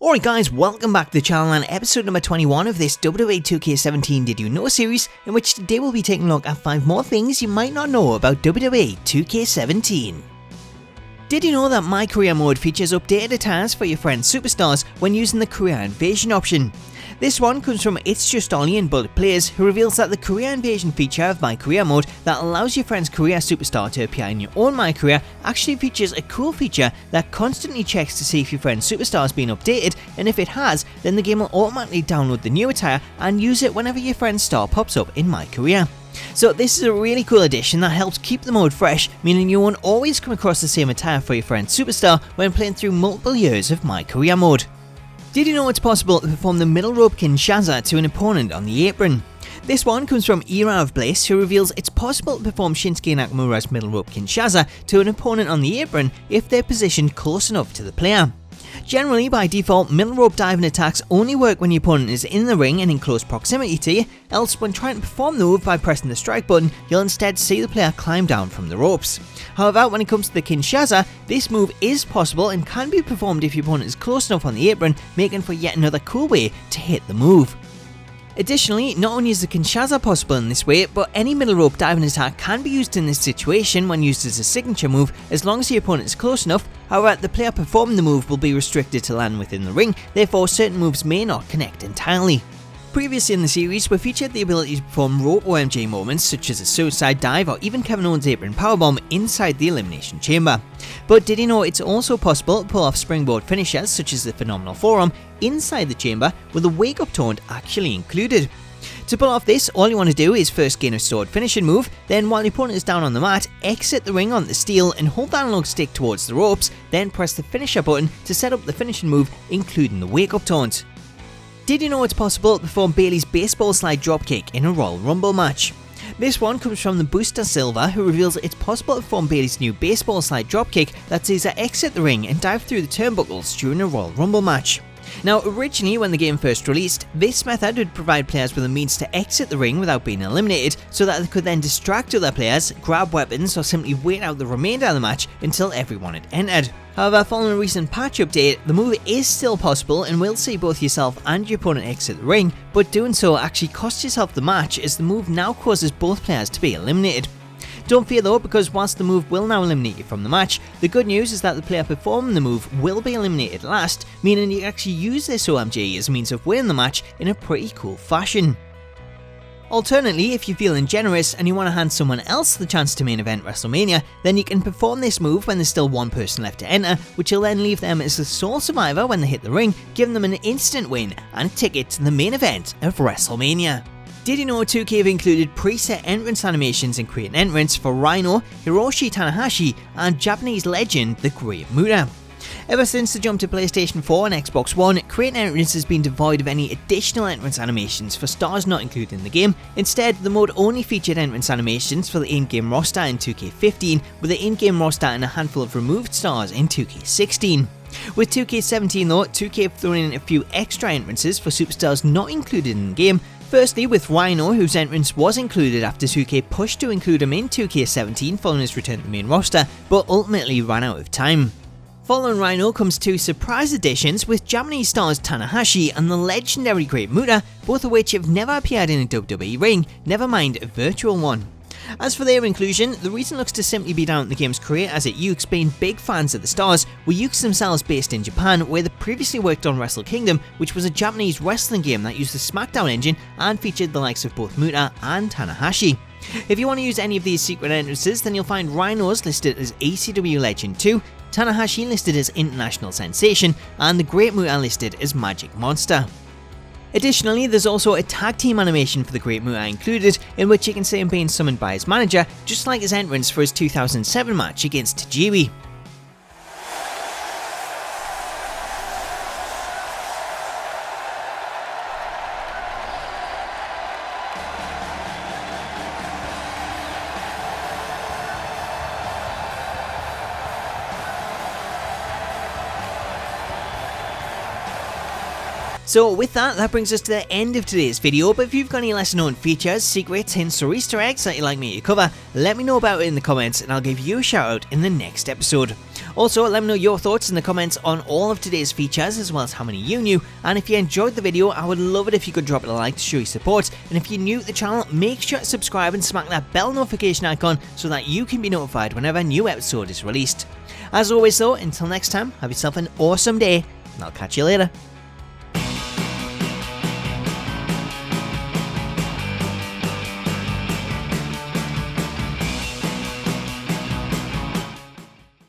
Alright guys, welcome back to the channel and episode number 21 of this WWE 2K17 Did You Know series, in which today we'll be taking a look at 5 more things you might not know about WWE 2K17. Did you know that MyCareer mode features updated attires for your friends' superstars when using the career invasion option? This one comes from It's Just Ollie and Bullet Players, who reveals that the career invasion feature of MyCareer mode that allows your friend's career superstar to appear in your own MyCareer actually features a cool feature that constantly checks to see if your friend's superstar has been updated, and if it has, then the game will automatically download the new attire and use it whenever your friend's star pops up in MyCareer. So this is a really cool addition that helps keep the mode fresh, meaning you won't always come across the same attire for your friend's superstar when playing through multiple years of MyCareer mode. Did you know it's possible to perform the middle rope Kinshasa to an opponent on the apron? This one comes from Era of Bliss, who reveals it's possible to perform Shinsuke Nakamura's middle rope Kinshasa to an opponent on the apron if they're positioned close enough to the player. Generally, by default, middle rope diving attacks only work when the opponent is in the ring and in close proximity to you, else when trying to perform the move by pressing the strike button, you'll instead see the player climb down from the ropes. However, when it comes to the Kinshasa, this move is possible and can be performed if your opponent is close enough on the apron, making for yet another cool way to hit the move. Additionally, not only is the Kinshasa possible in this way, but any middle rope diving attack can be used in this situation when used as a signature move as long as the opponent is close enough. However, the player performing the move will be restricted to land within the ring, therefore certain moves may not connect entirely. Previously in the series, we featured the ability to perform rope OMG moments such as a suicide dive or even Kevin Owens' apron powerbomb inside the Elimination Chamber. But did you know it's also possible to pull off springboard finishers such as the Phenomenal Forearm inside the chamber with a Up Taunt actually included? To pull off this, all you want to do is first gain a stored finishing move, then while the opponent is down on the mat, exit the ring on the steel and hold the analog stick towards the ropes, then press the finisher button to set up the finishing move, including the Up Taunt. Did you know it's possible to perform Bayley's baseball slide dropkick in a Royal Rumble match? This one comes from the Booster Silver, who reveals it's possible to perform Bayley's new baseball slide dropkick that sees her exit the ring and dive through the turnbuckles during a Royal Rumble match. Now, originally when the game first released, this method would provide players with a means to exit the ring without being eliminated, so that they could then distract other players, grab weapons, or simply wait out the remainder of the match until everyone had entered. However, following a recent patch update, the move is still possible and will see both yourself and your opponent exit the ring, but doing so actually costs yourself the match as the move now causes both players to be eliminated. Don't fear though, because whilst the move will now eliminate you from the match, the good news is that the player performing the move will be eliminated last, meaning you can actually use this OMG as a means of winning the match in a pretty cool fashion. Alternately, if you're feeling generous and you want to hand someone else the chance to main event WrestleMania, then you can perform this move when there's still one person left to enter, which will then leave them as the sole survivor when they hit the ring, giving them an instant win and a ticket to the main event of WrestleMania. Did you know 2K have included preset entrance animations in Create an Entrance for Rhyno, Hiroshi Tanahasi, and Japanese legend the Great Muta? Ever since the jump to PlayStation 4 and Xbox One, Create an Entrance has been devoid of any additional entrance animations for stars not included in the game. Instead, the mode only featured entrance animations for the in-game roster in 2K15, with the in-game roster and a handful of removed stars in 2K16. With 2K17 though, 2K have thrown in a few extra entrances for superstars not included in the game. Firstly, with Rhyno, whose entrance was included after 2K pushed to include him in 2K17 following his return to the main roster, but ultimately ran out of time. Following Rhyno comes 2 surprise additions with Japanese stars Tanahasi and the legendary Great Muta, both of which have never appeared in a WWE ring, never mind a virtual one. As for their inclusion, the reason looks to simply be down to the game's creators at Yuke's being big fans of the stars, with Yuke's themselves based in Japan, where they previously worked on Wrestle Kingdom, which was a Japanese wrestling game that used the SmackDown engine and featured the likes of both Muta and Tanahasi. If you want to use any of these secret entrances, then you'll find Rhyno's listed as ECW Legend 2, Tanahashi listed as International Sensation, and the Great Muta listed as Magic Monster. Additionally, there's also a tag team animation for the Great Muta included, in which you can see him being summoned by his manager, just like his entrance for his 2007 match against Tajiri. So with that brings us to the end of today's video, but if you've got any lesser known features, secrets, hints or Easter eggs that you'd like me to cover, let me know about it in the comments and I'll give you a shout out in the next episode. Also, let me know your thoughts in the comments on all of today's features, as well as how many you knew, and if you enjoyed the video, I would love it if you could drop it a like to show your support, and if you're new to the channel, make sure to subscribe and smack that bell notification icon so that you can be notified whenever a new episode is released. As always though, until next time, have yourself an awesome day, and I'll catch you later.